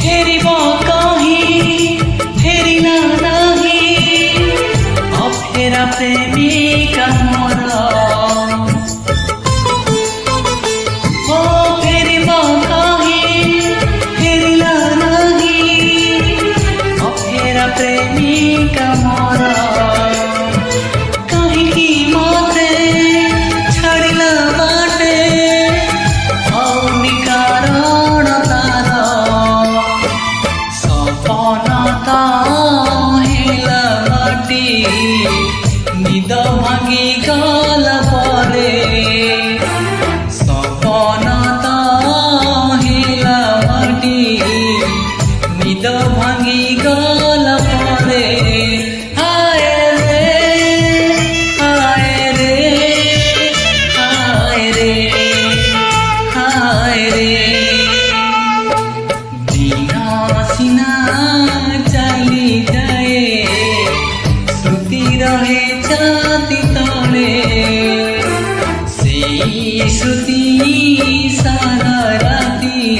फेरिब कहीं फेरिला नहीं अफेरा प्रेमिका मोरा फेरिब कहीं फेरिला नहीं अफेरा प्रेमिका मोरा कहीं की माते छाड़िला बाटे निद भांगी गला परे सपना हिला माटी निद भांगी गला परे हाय रे हाय रे हाय रे हाय रे दिना सिना चली जाए श्रुति रहे छाती तले से श्रुति सारा राती